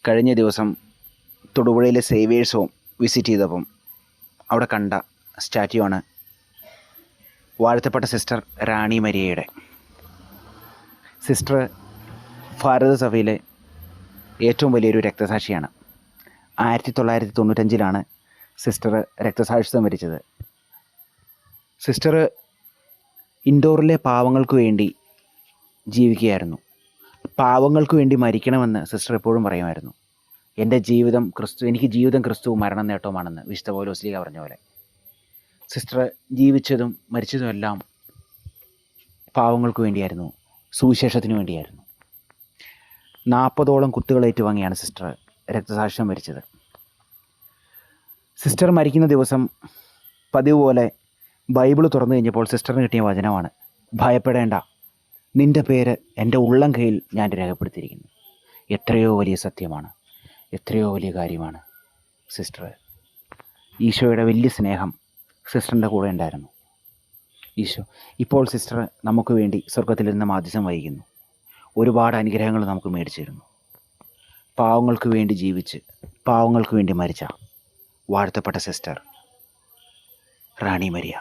കഴിഞ്ഞ ദിവസം തൊടുപുഴയിലെ Xavier's home visit ചെയ്തപ്പം അവിടെ കണ്ട സ്റ്റാറ്റ്യൂ ആണ് വാഴ്ത്തപ്പെട്ട സിസ്റ്റർ റാണി മരിയയുടെ. സിസ്റ്റർ ഭാരത സഭയിലെ ഏറ്റവും വലിയൊരു രക്തസാക്ഷിയാണ്. 1995 സിസ്റ്റർ രക്തസാക്ഷിത്വം വരിച്ചത്. സിസ്റ്റർ ഇൻഡോറിലെ പാവങ്ങൾക്ക് വേണ്ടി ജീവിക്കുകയായിരുന്നു. പാവങ്ങൾക്ക് വേണ്ടി മരിക്കണമെന്ന് സിസ്റ്റർ എപ്പോഴും പറയുമായിരുന്നു. എനിക്ക് ജീവിതം ക്രിസ്തു, മരണം നേട്ടവുമാണെന്ന് വിശുദ്ധ പൗലോസ്ലീഹ പറഞ്ഞ പോലെ സിസ്റ്റർ ജീവിച്ചതും മരിച്ചതുമെല്ലാം പാവങ്ങൾക്ക് വേണ്ടിയായിരുന്നു, സുവിശേഷത്തിന് വേണ്ടിയായിരുന്നു. 40ഓളം കുത്തുകളേറ്റ് വാങ്ങിയാണ് സിസ്റ്റർ രക്തസാക്ഷിത്വം വരിച്ചത്. സിസ്റ്റർ മരിക്കുന്ന ദിവസം പതിവ് പോലെ ബൈബിൾ തുറന്നു കഴിഞ്ഞപ്പോൾ സിസ്റ്ററിന് കിട്ടിയ വചനമാണ്: ഭയപ്പെടേണ്ട, നിൻ്റെ പേര് എൻ്റെ ഉള്ളം കയ്യിൽ ഞാൻ രേഖപ്പെടുത്തിയിരിക്കുന്നു. എത്രയോ വലിയ സത്യമാണ്, എത്രയോ വലിയ കാര്യമാണ്. സിസ്റ്റർ, ഈശോയുടെ വലിയ സ്നേഹം സിസ്റ്ററിൻ്റെ കൂടെ ഉണ്ടായിരുന്നു. ഈശോ ഇപ്പോൾ സിസ്റ്റർ നമുക്ക് വേണ്ടി സ്വർഗത്തിൽ നിന്ന് മാധ്യസ്ഥം വഹിക്കുന്നു. ഒരുപാട് അനുഗ്രഹങ്ങൾ നമുക്ക് മേടിച്ചു തരുന്നു. പാവങ്ങൾക്ക് വേണ്ടി ജീവിച്ച് പാവങ്ങൾക്ക് വേണ്ടി മരിച്ച വാഴ്ത്തപ്പെട്ട സിസ്റ്റർ റാണി മരിയ.